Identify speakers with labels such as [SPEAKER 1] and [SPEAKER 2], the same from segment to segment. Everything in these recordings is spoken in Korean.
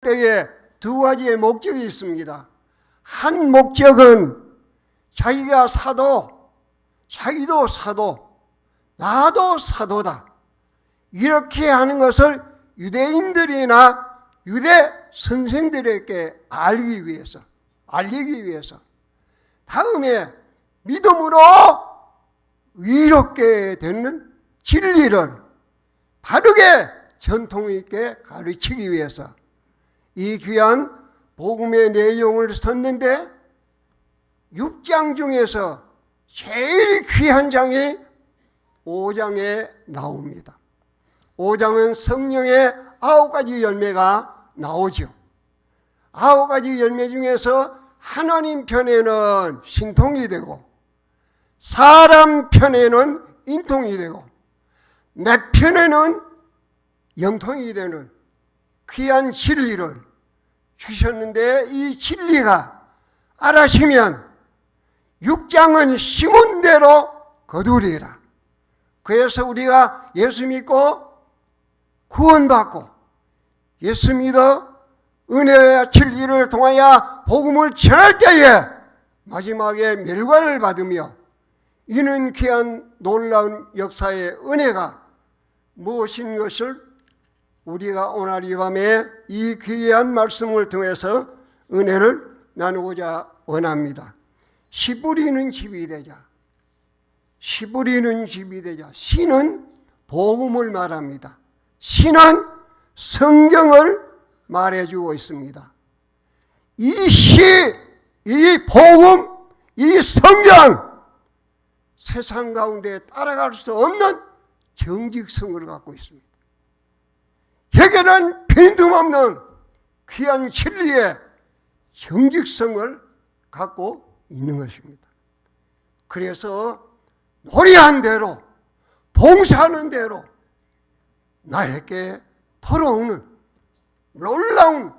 [SPEAKER 1] 때에 두 가지의 목적이 있습니다. 한 목적은 자기가 사도, 자기도 사도, 나도 사도다, 이렇게 하는 것을 유대인들이나 유대 선생들에게 알리기 위해서, 다음에 믿음으로 의롭게 되는 진리를 바르게 전통 있게 가르치기 위해서 이 귀한 복음의 내용을 썼는데, 6장 중에서 제일 귀한 장이 5장에 나옵니다. 5장은 성령의 9가지 열매가 나오죠. 9가지 열매 중에서 하나님 편에는 신통이 되고, 사람 편에는 인통이 되고, 내 편에는 영통이 되는 귀한 진리를 주셨는데, 이 진리가 알아지면 6장은 심은 대로 거두리라. 그래서 우리가 예수 믿고 구원받고 예수 믿어 은혜와 진리를 통하여 복음을 전할 때에 마지막에 멸관을 받으며, 이는 귀한 놀라운 역사의 은혜가 무엇인 것을 우리가 오늘 이 밤에 이 귀한 말씀을 통해서 은혜를 나누고자 원합니다. 씨 뿌리는 집이 되자. 씨 뿌리는 집이 되자. 씨는 복음을 말합니다. 씨는 성경을 말해주고 있습니다. 이 씨, 이 복음, 이 성경, 세상 가운데 따라갈 수 없는 정직성을 갖고 있습니다. 여기는 빈틈없는 귀한 진리의 정직성을 갖고 있는 것입니다. 그래서 노래한 대로, 봉사하는 대로 나에게 돌아오는 놀라운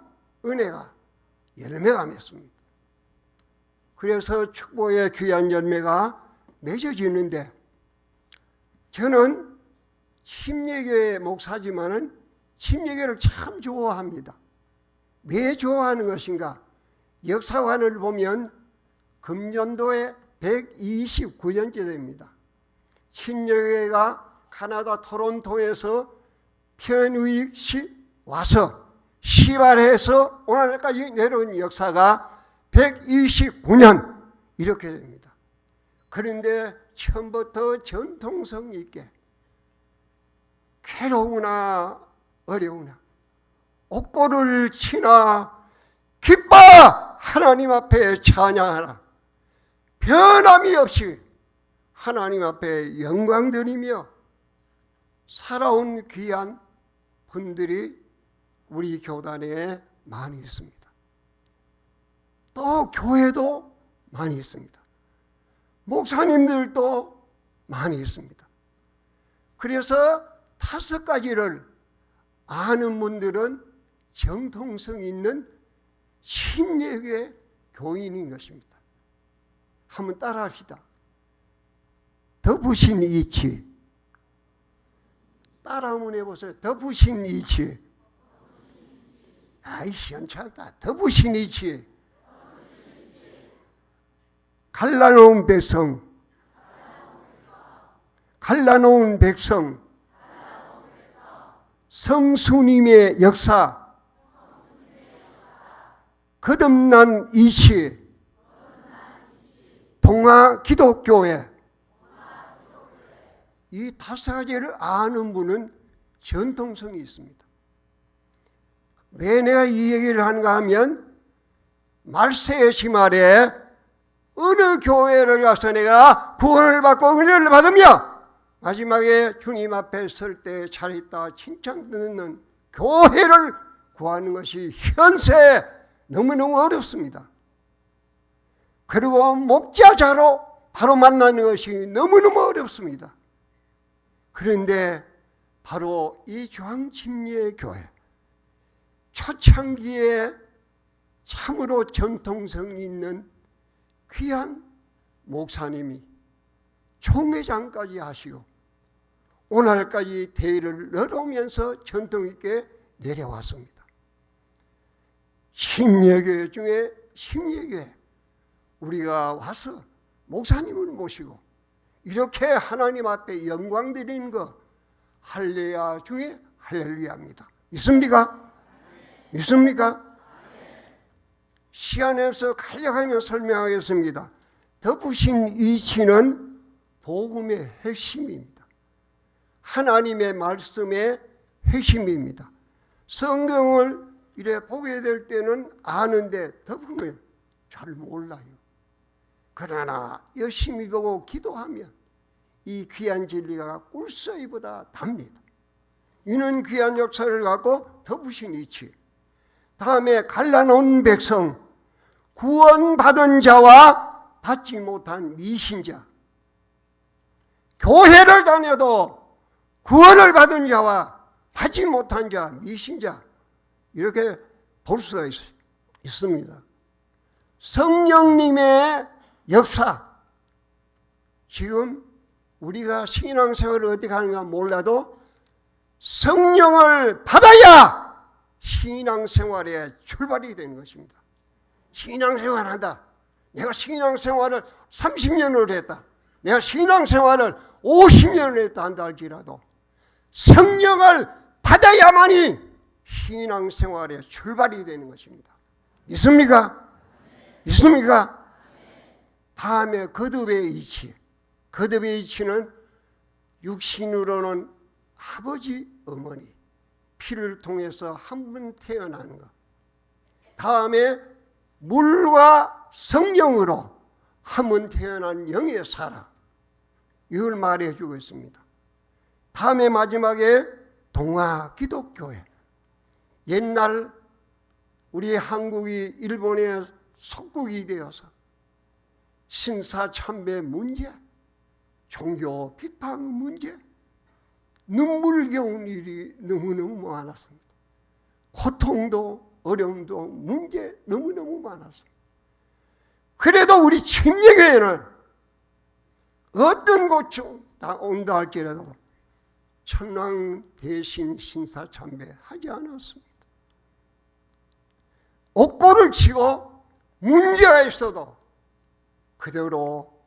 [SPEAKER 1] 은혜가 열매가 맺습니다. 그래서 축복의 귀한 열매가 맺어지는데, 저는 침례교회 목사지만은 침례교회를 참 좋아합니다. 왜 좋아하는 것인가? 역사관을 보면 금년도에 129년째 됩니다. 침례교회가 카나다 토론토에서 편의시 와서 시발해서 오늘까지 내려온 역사가 129년 이렇게 됩니다. 그런데 처음부터 전통성 있게 괴로우나 어려우나 옥고를 치나 기뻐 하나님 앞에 찬양하라, 변함이 없이 하나님 앞에 영광 드리며 살아온 귀한 분들이 우리 교단에 많이 있습니다. 또 교회도 많이 있습니다. 목사님들도 많이 있습니다. 그래서 5가지를 아는 분들은 정통성 있는 침례교회 교인인 것입니다. 한번 따라합시다. 덮으신 이치. 따라 한번 해보세요. 덮으신 이치. 아이 시원찮다. 덮으신 이치. 갈라놓은 백성. 갈라놓은 백성. 성수님의 역사. 거듭난 이치. 동아기독교회. 이 5가지를 아는 분은 전통성이 있습니다. 왜 내가 이 얘기를 하는가 하면, 말세의 시말에 어느 교회를 가서 내가 구원을 받고 은혜를 받으며 마지막에 주님 앞에 설 때 잘했다 칭찬 듣는 교회를 구하는 것이 현세에 너무너무 어렵습니다. 그리고 목자자로 바로 만나는 것이 너무너무 어렵습니다. 그런데 바로 이 중앙침례교회 초창기에 참으로 전통성 있는 귀한 목사님이 총회장까지 하시고 오늘까지 대의를 열어오면서 전통 있게 내려왔습니다. 심예교회 중에 심예교회 우리가 와서 목사님을 모시고 이렇게 하나님 앞에 영광 드리는 거 할렐루야 중에 할렐루야입니다. 믿습니까? 믿습니까? 시간에서 간략하게 설명하겠습니다. 덮으신 이치는 복음의 핵심입니다. 하나님의 말씀의 핵심입니다. 성경을 이래 보게 될 때는 아는데 덮으면 잘 몰라요. 그러나 열심히 보고 기도하면 이 귀한 진리가 꿀서이보다 답니다. 이는 귀한 역사를 갖고 덮으신 이치. 다음에 갈라놓은 백성, 구원받은 자와 받지 못한 미신자. 교회를 다녀도 구원을 받은 자와 받지 못한 자, 미신자 이렇게 볼 수가 있습니다. 성령님의 역사. 지금 우리가 신앙생활을 어떻게 하는가 몰라도 성령을 받아야 신앙생활의 출발이 되는 것입니다. 신앙생활한다. 내가 신앙생활을 30년을 했다. 내가 신앙생활을 50년을 했다 한다 할지라도 성령을 받아야만이 신앙생활의 출발이 되는 것입니다. 있습니까? 있습니까? 다음에 거듭의 이치. 거듭의 이치는 육신으로는 아버지, 어머니, 피를 통해서 한 번 태어나는 것. 다음에 물과 성령으로 한 번 태어난 영의 사람. 이걸 말해주고 있습니다. 다음에 마지막에 동아 기독교회. 옛날 우리 한국이 일본의 속국이 되어서 신사참배 문제, 종교 비판 문제, 눈물겨운 일이 너무너무 많았습니다. 고통도 어려움도 문제 너무너무 많았습니다. 그래도 우리 침례교회는 어떤 고충 다 온다 할지라도 천황 대신 신사참배 하지 않았습니다. 옥고를 치고 문제가 있어도 그대로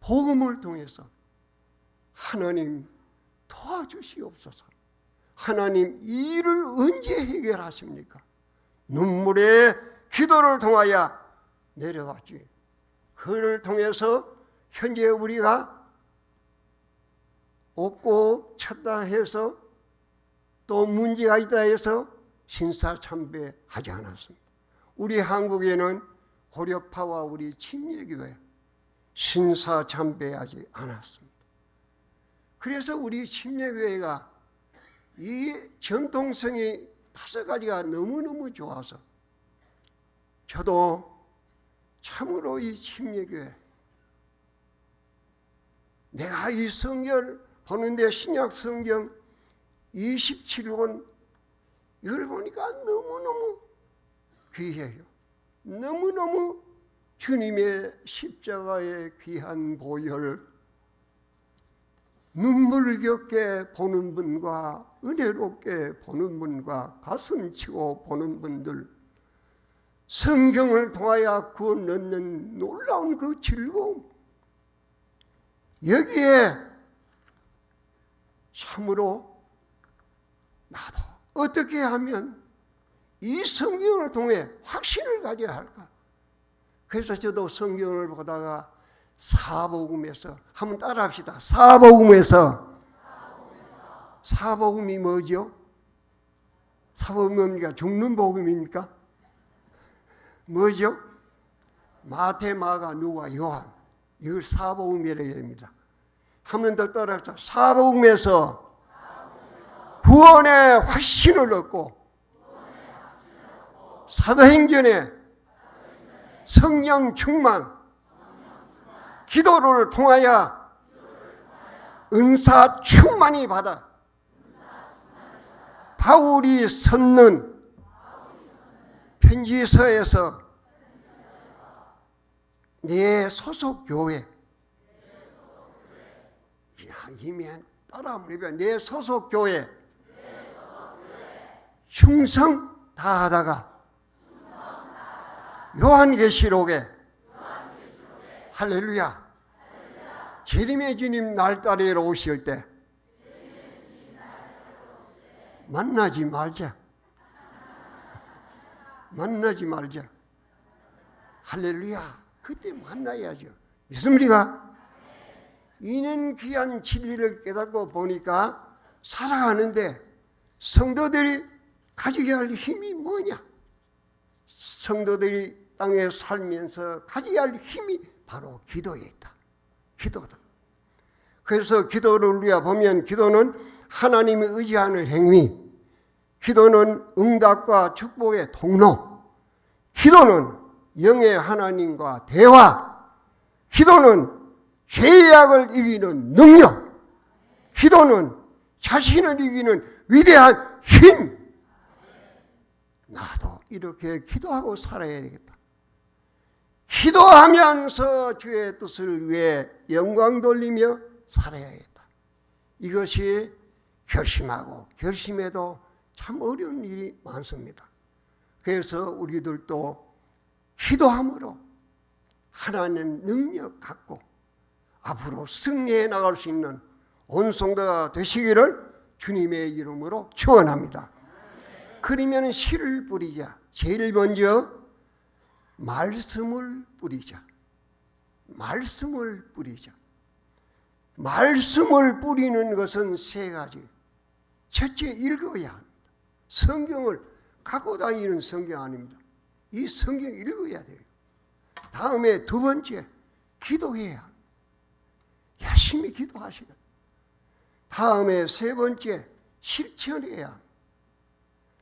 [SPEAKER 1] 복음을 통해서 하나님 도와주시옵소서. 하나님 이 일을 언제 해결하십니까? 눈물의 기도를 통하여 내려왔지. 그를 통해서 현재 우리가 없고 쳤다 해서 또 문제가 있다 해서 신사참배하지 않았습니다. 우리 한국에는 고려파와 우리 침례교회 신사참배하지 않았습니다. 그래서 우리 침례교회가 이 전통성이 5가지가 너무너무 좋아서 저도 참으로 이 침례교회 내가 이 성경을 보는데 신약 성경 27권 이걸 보니까 너무너무 귀해요. 너무너무 주님의 십자가의 귀한 보혈 눈물겹게 보는 분과 은혜롭게 보는 분과 가슴치고 보는 분들 성경을 통하여 구원 얻는 놀라운 그 즐거움 여기에 참으로 나도 어떻게 하면 이 성경을 통해 확신을 가져야 할까? 그래서 저도 성경을 보다가 사복음에서 한번 따라합시다. 사복음이 뭐죠? 사복음이 뭡니까? 죽는 복음입니까? 뭐죠? 마태, 마가, 누가, 요한 이걸 사복음이라고 합니다. 한 번 더 따라합시다. 사복음에서 구원의 확신을 얻고 사도행전에 성령 충만 기도를 통하여 은사 충만히 받아 바울이 썼는 편지서에서 내 소속 교회 이미 따라하면 내 소속 교회 충성 다하다가 요한계시록에 할렐루야 재림의 주님 날따리러 오실 때 만나지 말자. 만나지 말자. 할렐루야. 그때 만나야죠. 믿습니까? 이는 귀한 진리를 깨닫고 보니까 살아가는데 성도들이 가지게 할 힘이 뭐냐? 성도들이 땅에 살면서 가지게 할 힘이 바로 기도에 있다. 기도다. 그래서 기도를 우리가 보면 기도는 하나님을 의지하는 행위, 기도는 응답과 축복의 통로, 기도는 영의 하나님과 대화, 기도는 죄악을 이기는 능력, 기도는 자신을 이기는 위대한 힘. 나도 이렇게 기도하고 살아야 되겠다. 기도하면서 주의 뜻을 위해 영광 돌리며 살아야겠다. 이것이 결심하고 결심해도 참 어려운 일이 많습니다. 그래서 우리들도 기도함으로 하나님 능력 갖고 앞으로 승리해 나갈 수 있는 온 성도가 되시기를 주님의 이름으로 축원합니다. 그러면 씨를 뿌리자. 제일 먼저 말씀을 뿌리자. 말씀을 뿌리자. 말씀을 뿌리는 것은 세 가지. 첫째, 읽어야 합니다. 성경을 갖고 다니는 성경 아닙니다. 이 성경 읽어야 돼요. 다음에 두 번째, 기도해야 합니다. 열심히 기도하시고. 다음에 세 번째, 실천해야 합니다.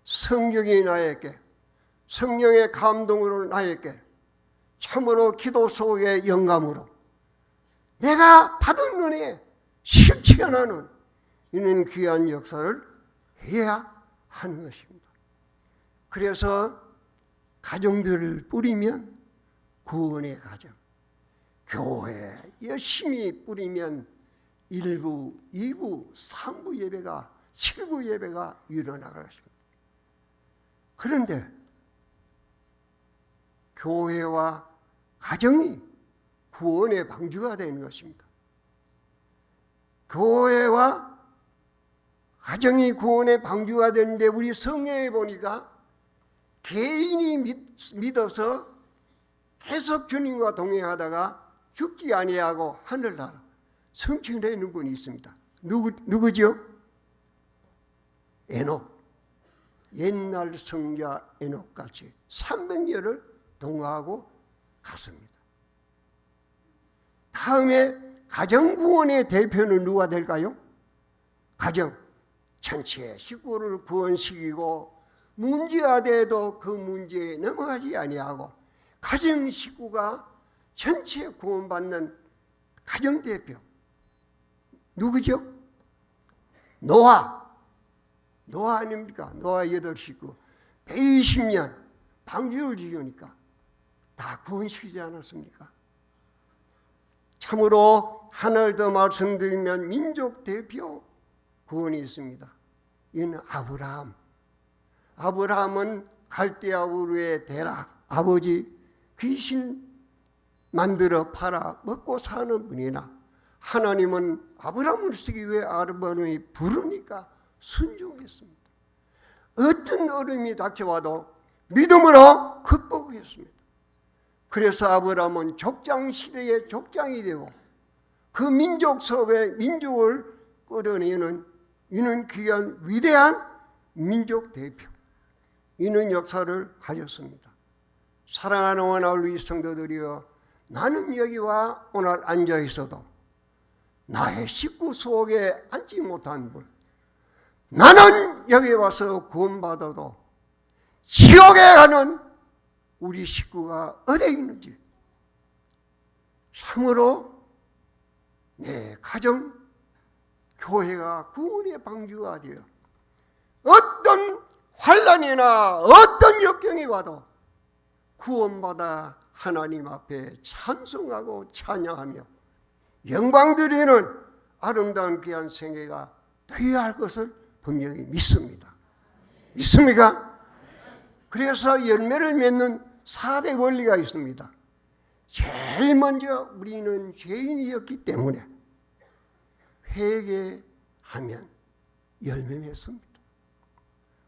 [SPEAKER 1] 성경이 나에게, 성령의 감동으로 나에게 참으로 기도 속의 영감으로 내가 받은 은혜에 실천하는 이는 귀한 역사를 해야 하는 것입니다. 그래서 가정들을 뿌리면 구원의 가정, 교회 열심히 뿌리면 1부, 2부, 3부 예배가 7부 예배가 일어나갈 것입니다. 그런데 교회와 가정이 구원의 방주가 되는 것입니다. 교회와 가정이 구원의 방주가 되는데 우리 성경에 보니까 개인이 믿어서 계속 주님과 동행하다가 죽지 아니하고 하늘나라 성취되는 분이 있습니다. 누구죠? 에녹. 옛날 성자 에녹같이 300년을 동거하고 갔습니다. 다음에 가정구원의 대표는 누가 될까요? 가정 전체 식구를 구원시키고 문제가 돼도 그 문제에 넘어가지 아니하고 가정 식구가 전체 구원받는 가정대표 누구죠? 노아 아닙니까? 노아 8식구 120년 방주를 지으니까 다 구원시키지 않았습니까? 참으로 하나를 더 말씀드리면 민족 대표 구원이 있습니다. 이는 아브라함은 갈대아 우르의 대락 아버지 귀신 만들어 팔아 먹고 사는 분이나 하나님은 아브라함을 쓰기 위해 아브라함이 부르니까 순종했습니다. 어떤 어려움이 닥쳐와도 믿음으로 극복했습니다. 그래서 아브라함은 족장시대의 족장이 되고 그 민족 속에 민족을 끌어내는 이는 귀한 위대한 민족 대표 이는 역사를 가졌습니다. 사랑하는 오늘 성도들이여 나는 여기와 오늘 앉아 있어도 나의 식구 속에 앉지 못한 분 나는 여기 와서 구원받아도 지옥에 가는 우리 식구가 어디에 있는지 참으로 내 가정 교회가 구원의 방주가 되어 어떤 환난이나 어떤 역경이 와도 구원받아 하나님 앞에 찬송하고 찬양하며 영광 드리는 아름다운 귀한 생애가 되어야 할 것을 분명히 믿습니다. 믿습니까? 그래서 열매를 맺는 4대 원리가 있습니다. 제일 먼저 우리는 죄인이었기 때문에 회개하면 열매 맺습니다.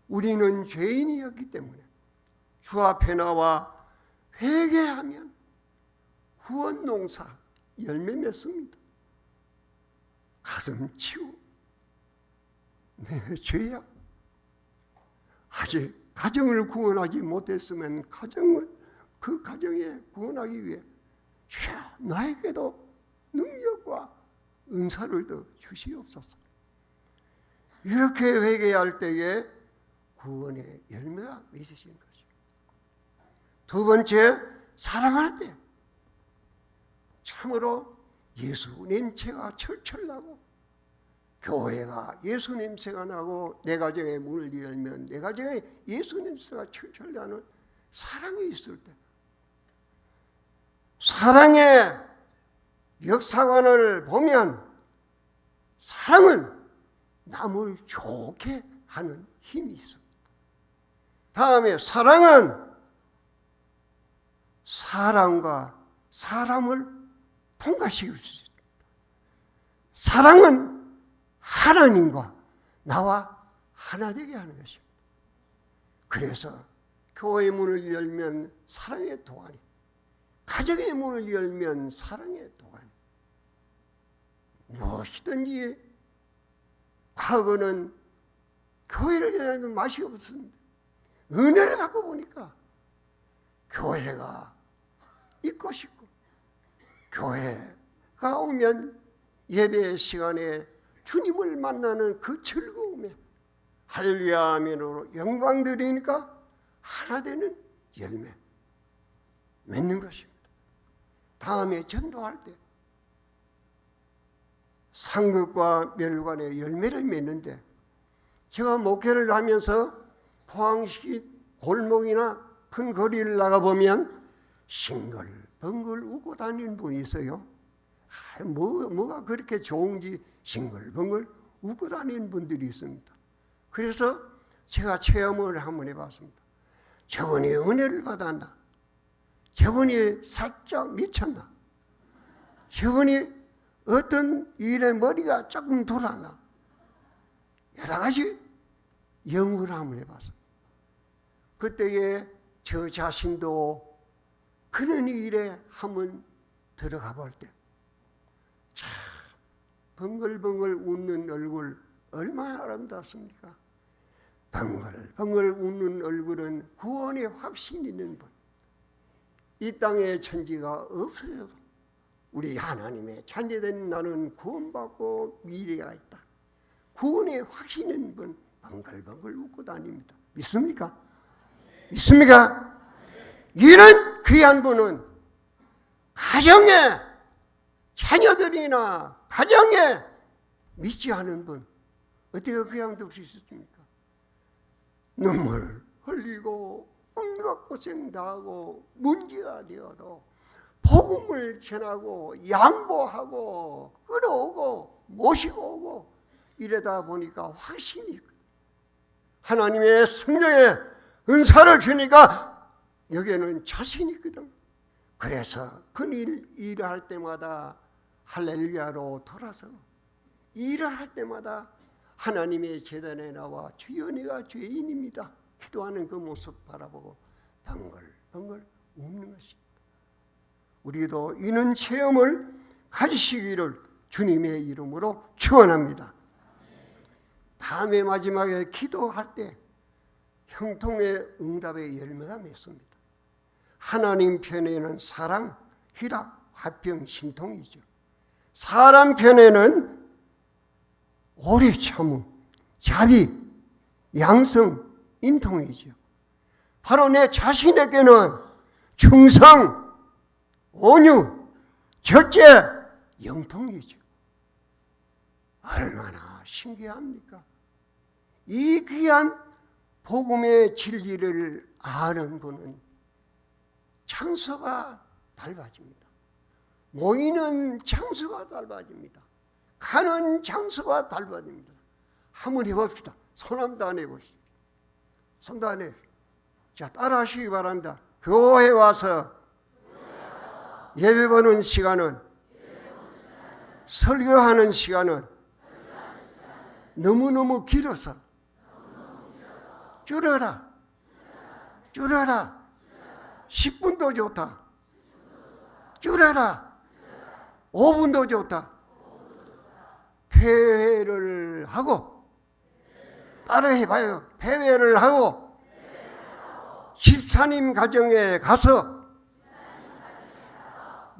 [SPEAKER 1] 우리는 죄인이었기 때문에 주 앞에 나와 회개하면 구원 농사 열매 맺습니다. 가슴 치우. 내 죄야. 아직 가정을 구원하지 못했으면 그 가정에 구원하기 위해 주여 나에게도 능력과 은사를 더 주시옵소서. 이렇게 회개할 때에 구원의 열매가 맺어지는 것이죠. 두 번째, 사랑할 때 참으로 예수 냄새가 철철 나고 교회가 예수 냄새가 나고 내 가정의 문을 열면 내 가정에 예수 냄새가 철철 나는 사랑이 있을 때, 사랑의 역사관을 보면 사랑은 남을 좋게 하는 힘이 있습니다. 다음에 사랑은 사람과 사람을 통과시킬 수 있습니다. 사랑은 하나님과 나와 하나 되게 하는 것입니다. 그래서 교회의 문을 열면 사랑의 동안이, 가정의 문을 열면 사랑의 동안이, 무엇이든지 과거는 교회를 여는 맛이 없었는데 은혜를 갖고 보니까 교회가 있고 싶고, 교회가 오면 예배 시간에 주님을 만나는 그 즐거움에 할렐루야 아멘으로 영광 드리니까 하나 되는 열매 맺는 것입니다. 다음에 전도할 때 상급과 멸관의 열매를 맺는데, 제가 목회를 하면서 포항시 골목이나 큰 거리를 나가보면 싱글벙글 웃고 다니는 분이 있어요. 뭐가 그렇게 좋은지 싱글벙글 웃고 다니는 분들이 있습니다. 그래서 제가 체험을 한번 해봤습니다. 저분이 은혜를 받았나? 저분이 살짝 미쳤나? 저분이 어떤 일에 머리가 조금 돌았나? 여러 가지 연구를 한번 해봤습니다. 그때에 저 자신도 그런 일에 한번 들어가 볼 때, 참 벙글벙글 웃는 얼굴 얼마나 아름답습니까? 벙글벙글 웃는 얼굴은 구원의 확신 있는 분. 이 땅에 천지가 없어져도 우리 하나님의 자녀된 나는 구원받고 미래가 있다. 구원의 확신 있는 분 벙글벙글 웃고 다닙니다. 믿습니까? 믿습니까? 이런 귀한 분은 가정에 자녀들이나 가정에 믿지 않은 분 어떻게 그냥 둘 수 있습니까? 눈물 흘리고 온갖 고생 다하고 문제가 되어도 복음을 전하고 양보하고 끌어오고 모시고 오고 이러다 보니까 확신이, 하나님의 성령의 은사를 주니까 여기에는 자신이 있거든. 그래서 그 일을 할 때마다 할렐루야로 돌아서 일을 할 때마다 하나님의 제단에 나와 주여 내가 죄인입니다 기도하는 그 모습 바라보고 벙글벙글 웃는 것입니다. 우리도 이런 체험을 가지시기를 주님의 이름으로 축원합니다. 다음에 마지막에 기도할 때 형통의 응답의 열매가 맺습니다. 하나님 편에는 사랑, 희락, 화평, 신통이죠. 사람 편에는 오래 참음, 자비, 양성, 인통이죠. 바로 내 자신에게는 충성, 온유, 절제, 영통이죠. 얼마나 신기합니까? 이 귀한 복음의 진리를 아는 분은 장소가 달라집니다. 모이는 장소가 달라집니다. 가는 장소가 달라집니다. 한번 해봅시다. 손 한번 안 해보시죠. 손도 안 해. 자, 따라 하시기 바랍니다. 교회에 와서 예배 보는 시간은, 설교하는 시간은 너무너무 길어서 줄여라. 10분도 좋다. 줄여라. 5분도 좋다. 폐회를 하고, 따라해봐요. 폐회를 하고 집사님 가정에 가서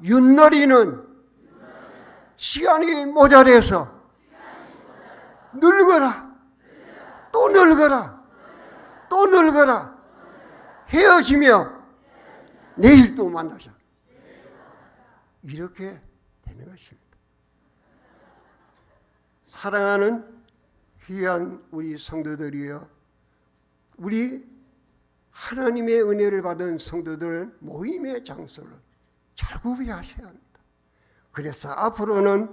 [SPEAKER 1] 윷놀이는 시간이 모자라서 늙어라. 또 늙어라. 또 늙어라. 헤어지며 내일 또 만나자. 이렇게 되는 것입니다. 사랑하는 귀한 우리 성도들이여, 우리 하나님의 은혜를 받은 성도들은 모임의 장소를 잘 구비하셔야 합니다. 그래서 앞으로는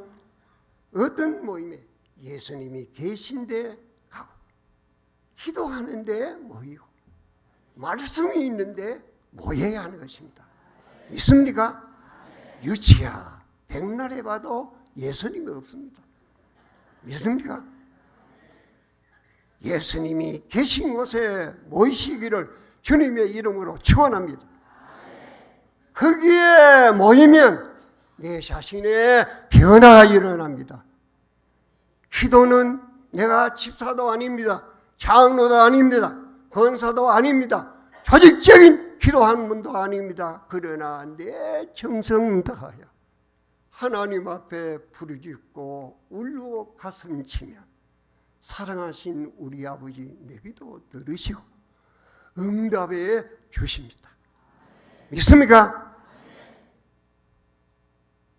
[SPEAKER 1] 어떤 모임에 예수님이 계신데 가고, 기도하는데 모이고, 말씀이 있는데 모여야 하는 것입니다. 믿습니까? 유치야 백날에 봐도 예수님이 없습니다. 믿습니까? 예수님이 계신 곳에 모이시기를 주님의 이름으로 축원합니다. 거기에 모이면 내 자신의 변화가 일어납니다. 기도는 내가 집사도 아닙니다. 장로도 아닙니다. 권사도 아닙니다. 조직적인 기도하는 분도 아닙니다. 그러나 내 정성 다하여 하나님 앞에 부르짖고 울고 가슴 치며 사랑하신 우리 아버지 내 기도 들으시고 응답해 주십니다. 믿습니까?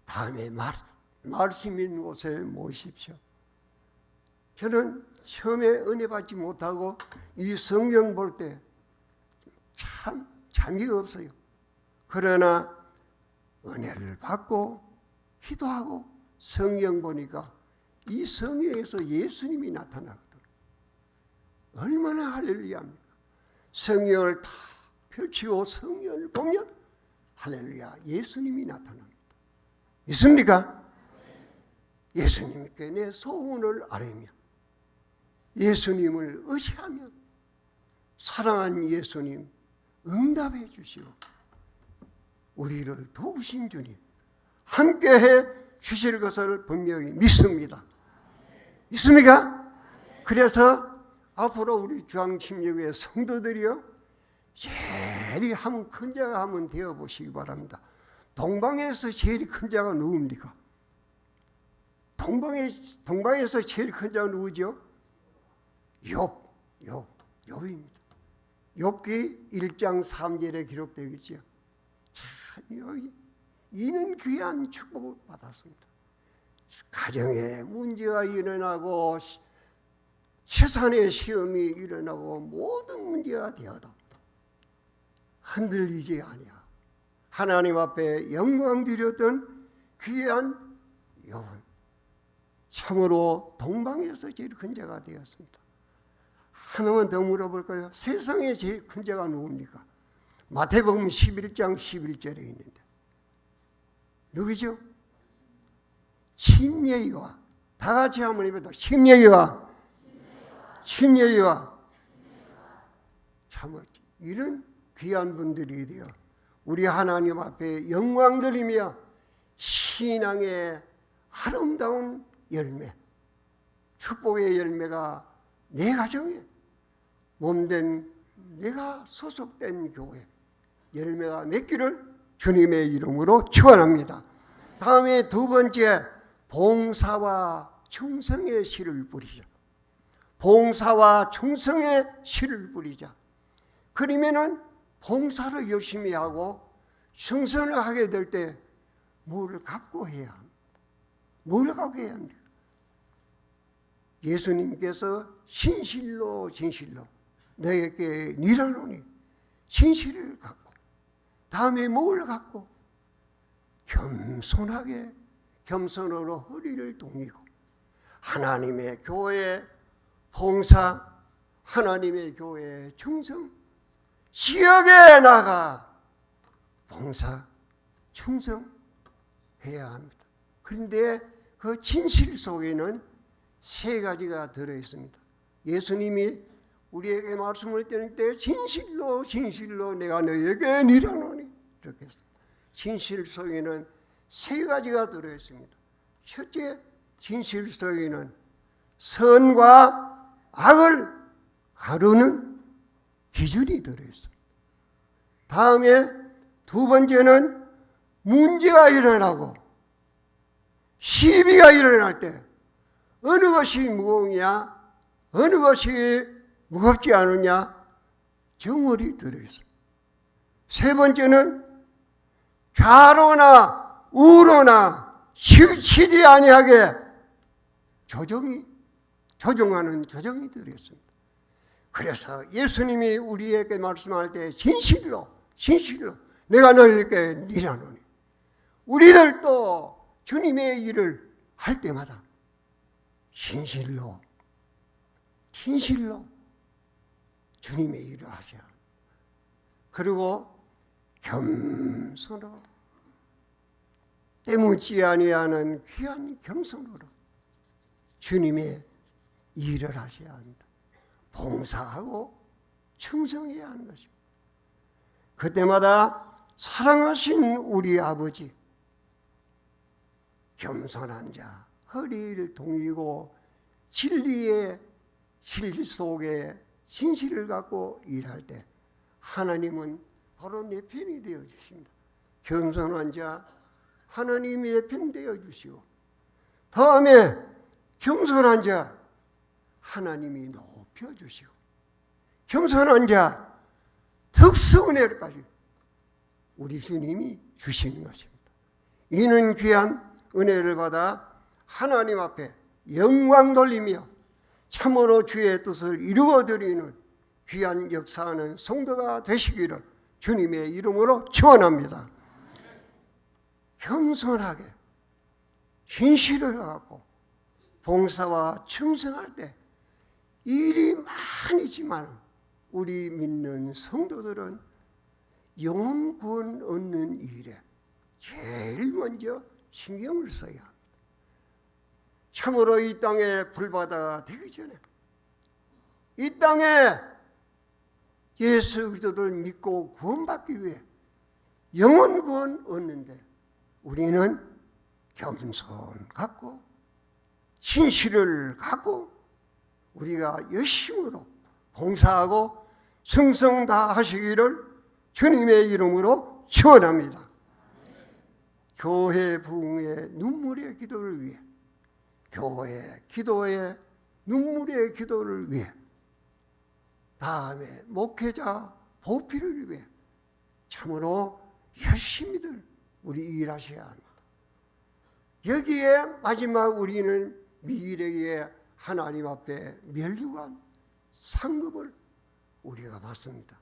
[SPEAKER 1] 다음에 말씀 있는 곳에 모십시오. 저는 처음에 은혜 받지 못하고 이 성경 볼 때 참 재미가 없어요. 그러나 은혜를 받고 기도하고 성경 보니까 이 성경에서 예수님이 나타나거든. 얼마나 할렐루야입니까? 성경을 다 펼치고 성경을 보면 할렐루야, 예수님이 나타납니다. 믿습니까? 예수님께 내 소원을 아뢰며 예수님을 의지하면 사랑하는 예수님 응답해 주시오. 우리를 도우신 주님 함께해 주실 것을 분명히 믿습니다. 믿습니까? 그래서 앞으로 우리 중앙침례교회 성도들이요, 제일 한번 큰 자가 한번 되어보시기 바랍니다. 동방에서 제일 큰 자가 누굽니까? 동방에서 제일 큰 자가 누구죠? 욥입니다. 욥기 1장 3절에 기록되어 있죠. 참 이는 귀한 축복을 받았습니다. 가정에 문제가 일어나고 세상에 시험이 일어나고 모든 문제가 되어도 흔들리지 아니하 하나님 앞에 영광 드렸던 귀한 욥은 참으로 동방에서 제일 큰 자가 되었습니다. 하나만 더 물어볼까요? 세상에 제일 큰 자가 누굽니까? 마태복음 11장 11절에 있는데 누구죠? 신예의와, 다 같이 한번 해봐도 신예의와 참 이런 귀한 분들이 되어 우리 하나님 앞에 영광 돌리며 신앙의 아름다운 열매, 축복의 열매가 내 가정에 몸된 내가 소속된 교회 열매가 맺기를 주님의 이름으로 축원합니다. 다음에 두 번째, 봉사와 충성의 씨를 뿌리자. 봉사와 충성의 씨를 뿌리자. 그러면은 봉사를 열심히 하고 충성을 하게 될 때 뭘 갖고 해야 합니다. 뭘 갖고 해야 합니까? 예수님께서 진실로 너에게 일하노니 진실을 갖고, 다음에 뭘 갖고? 겸손으로 허리를 동이고 하나님의 교회 봉사, 하나님의 교회 충성, 지역에 나가 봉사, 충성해야 합니다. 그런데 그 진실 속에는 세 가지가 들어있습니다. 예수님이 우리에게 말씀을 드릴 때 진실로 진실로 내가 너에게 이르노니 이렇게 했습니다. 진실 속에는 세 가지가 들어있습니다. 첫째, 진실 속에는 선과 악을 가르는 기준이 들어있습니다. 다음에 두 번째는 문제가 일어나고 시비가 일어날 때 어느 것이 무거우냐, 어느 것이 무겁지 않으냐, 정월이 들어있습니다. 세 번째는 좌로나 우로나 치지 아니하게 조정하는 조정이 들어있습니다. 그래서 예수님이 우리에게 말씀할 때 진실로 내가 너희에게 이르노니, 우리들도 주님의 일을 할 때마다 진실로 주님의 일을 하셔야 합니다. 그리고 겸손으로 때묻지 아니하는 귀한 겸손으로 주님의 일을 하셔야 합니다. 봉사하고 충성해야 하는 것입니다. 그때마다 사랑하신 우리 아버지, 겸손한 자, 허리를 동이고 진리 속에 진실을 갖고 일할 때 하나님은 바로 내 편이 되어 주십니다. 겸손한 자, 하나님이 내 편 되어 주시고, 다음에 겸손한 자, 하나님이 높여 주시고, 겸손한 자, 특수은혜까지 우리 주님이 주시는 것입니다. 이는 귀한 은혜를 받아 하나님 앞에 영광 돌리며 참으로 주의 뜻을 이루어드리는 귀한 역사하는 성도가 되시기를 주님의 이름으로 축원합니다. 겸손하게 진실을 갖고 봉사와 충성할 때 일이 많이지만 우리 믿는 성도들은 영혼 구원 얻는 일에 제일 먼저 신경을 써야 합니다. 참으로 이 땅에 불바다가 되기 전에 이 땅에 예수 그리스도를 믿고 구원받기 위해 영혼 구원 얻는데 우리는 겸손 갖고 진실을 갖고 우리가 열심으로 봉사하고 충성 다 하시기를 주님의 이름으로 축원합니다. 교회 부흥의 눈물의 기도를 위해, 교회 기도의 눈물의 기도를 위해, 다음에 목회자 보필을 위해 참으로 열심히들 우리 일하셔야 합니다. 여기에 마지막 우리는 미래의 하나님 앞에 면류관 상급을 우리가 받습니다.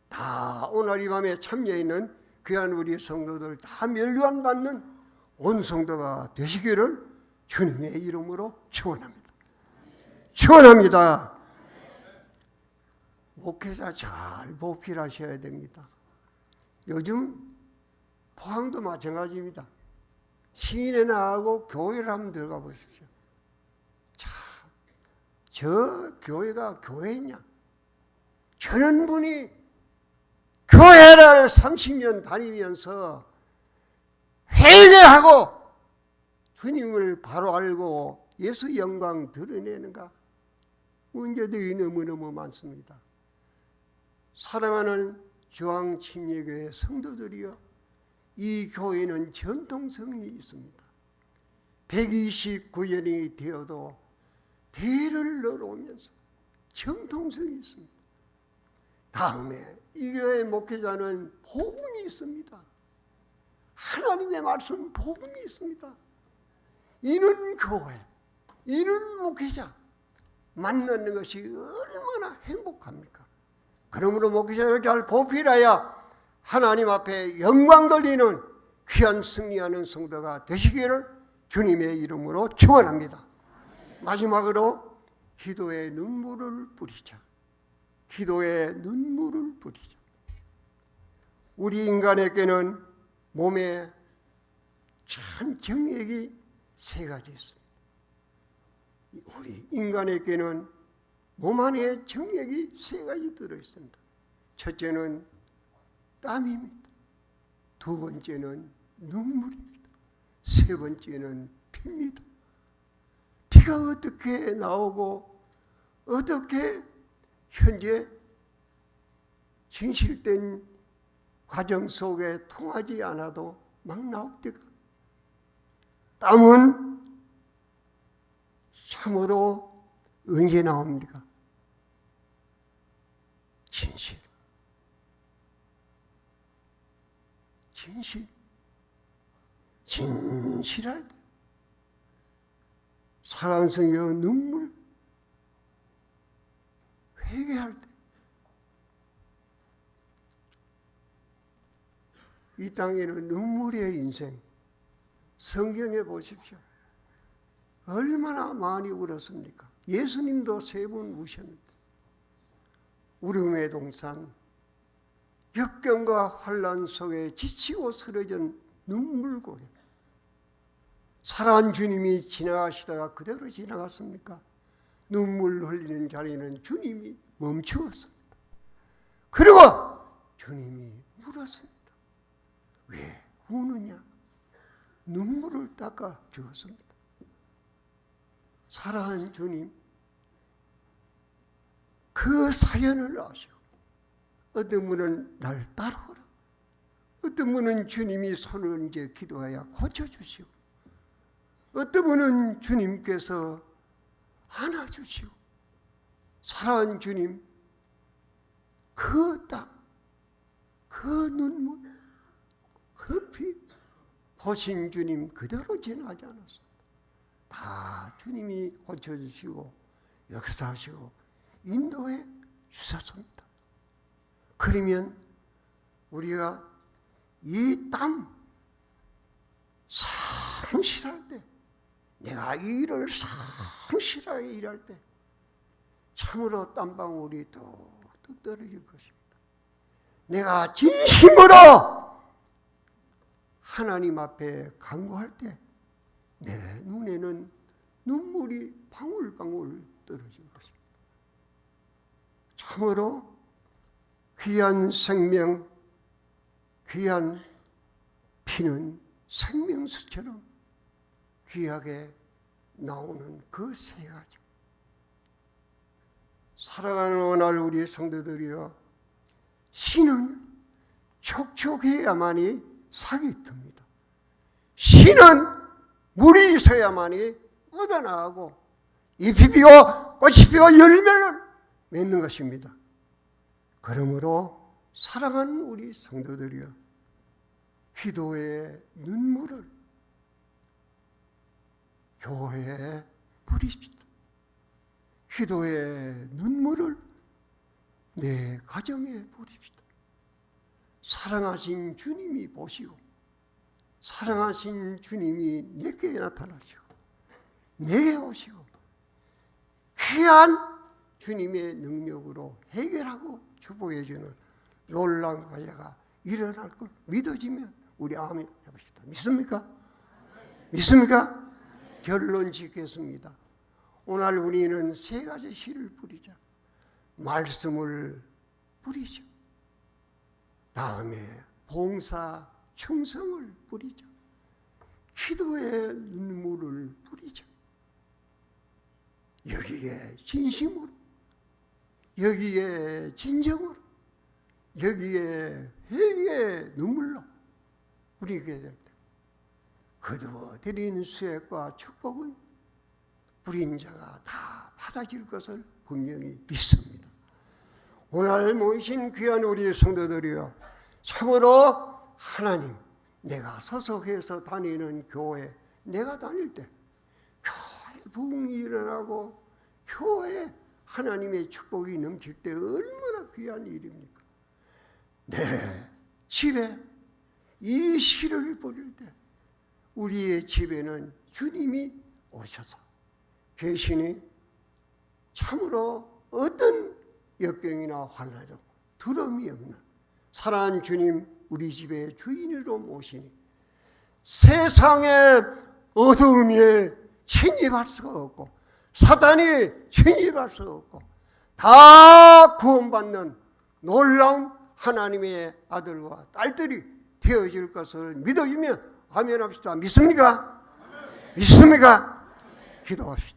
[SPEAKER 1] 다 오늘 이 밤에 참여해 있는 귀한 우리 성도들 다 면류관 받는 온 성도가 되시기를 주님의 이름으로 축원합니다. 축원합니다. 목회자 잘 보필하셔야 됩니다. 요즘 포항도 마찬가지입니다. 시인회 나가고 교회를 한번 들어가 보십시오. 참, 저 교회가 교회냐? 저런 분이 교회를 30년 다니면서 회개하고 주님을 바로 알고 예수 영광 드러내는가? 문제들이 너무너무 많습니다. 사랑하는 중앙침례교회 성도들이여, 이 교회는 전통성이 있습니다. 129년이 되어도 대를 늘어오면서 전통성이 있습니다. 다음에 이 교회 목회자는 복음이 있습니다. 하나님의 말씀 복음이 있습니다. 이런 교회, 이런 목회자 만나는 것이 얼마나 행복합니까? 그러므로 목회자를 잘 보필하여 하나님 앞에 영광 돌리는 귀한 승리하는 성도가 되시기를 주님의 이름으로 축원합니다. 마지막으로 기도의 눈물을 뿌리자. 기도의 눈물을 뿌리자. 우리 인간에게는 몸에 참 정액이 세 가지 있습니다. 우리 인간에게는 몸 안에 정액이 세 가지 들어있습니다. 첫째는 땀입니다. 두 번째는 눈물입니다. 세 번째는 피입니다. 피가 어떻게 나오고 어떻게 현재 진실된 과정 속에 통하지 않아도 막 나올 때가, 땀은 참으로 언제 나옵니까? 진실. 진실할 때, 사랑스러워 눈물, 회개할 때, 이 땅에는 눈물의 인생, 성경에 보십시오. 얼마나 많이 울었습니까? 예수님도 3번 우셨는데, 울음의 동산, 역경과 환난 속에 지치고 쓰러진 눈물고개. 살아온 주님이 지나가시다가 그대로 지나갔습니까? 눈물 흘리는 자리는 주님이 멈추었습니다. 그리고 주님이 울었습니다. 왜 우느냐? 눈물을 닦아 주었습니다. 살아온 주님, 그 사연을 아시고, 어떤 분은 날 따라오라, 어떤 분은 주님이 손을 이제 기도하여 고쳐주시고, 어떤 분은 주님께서 안아주시고, 살아온 주님, 그 땀, 그 눈물, 그 피, 보신 주님 그대로 지나지 않았습니다. 다 주님이 고쳐주시고 역사하시고 인도해 주셨습니다. 그러면 우리가 이 땀 상실할 때, 내가 이 일을 상실하게 일할 때 참으로 땀방울이 뚝뚝 떨어질 것입니다. 내가 진심으로 하나님 앞에 간구할 때 내 눈에는 눈물이 방울방울 떨어질 것입니다. 참으로 귀한 생명, 귀한 피는 생명수처럼 귀하게 나오는 그 세 가지. 사랑하는 오늘 우리 성도들이여, 신은 촉촉해야만이 삭이 듭니다. 신은 물이 있어야만이 뻗어나가고 잎이 피고 꽃이 피고 열매를 맺는 것입니다. 그러므로 사랑하는 우리 성도들이여, 기도의 눈물을 교회에 뿌리십시다. 기도의 눈물을 내 가정에 뿌립시다. 사랑하신 주님이 보시고, 사랑하신 주님이 내게 나타나시고 내게 오시고 귀한 주님의 능력으로 해결하고 축복해 주는 놀라운 과제가 일어날 걸 믿어지면 우리 아멘 해봅시다. 믿습니까? 믿습니까? 결론 짓겠습니다. 오늘 우리는 세 가지 씨를 뿌리자. 말씀을 뿌리죠. 다음에 봉사, 충성을 뿌리죠. 기도의 눈물을 뿌리죠. 여기에 진심으로, 여기에 진정으로, 여기에 회개의 눈물로 뿌리게 될 때 거두어들인 수액과 축복은 뿌린 자가 다 받아질 것을 분명히 믿습니다. 오늘 모이신 귀한 우리 성도들이여, 참으로 하나님, 내가 소속해서 다니는 교회, 내가 다닐 때 교회 부흥이 일어나고 교회에 하나님의 축복이 넘칠 때 얼마나 귀한 일입니까? 내 집에 이 시를 뿌릴 때 우리의 집에는 주님이 오셔서 계시니 참으로 어떤 역경이나 환난도 두려움이 없는 사랑하는 주님, 우리 집의 주인으로 모시니 세상의 어두움에 침입할 수가 없고 사단이 침입할 수가 없고 다 구원받는 놀라운 하나님의 아들과 딸들이 되어질 것을 믿어지면 아멘 합시다. 믿습니까? 믿습니까? 기도합시다.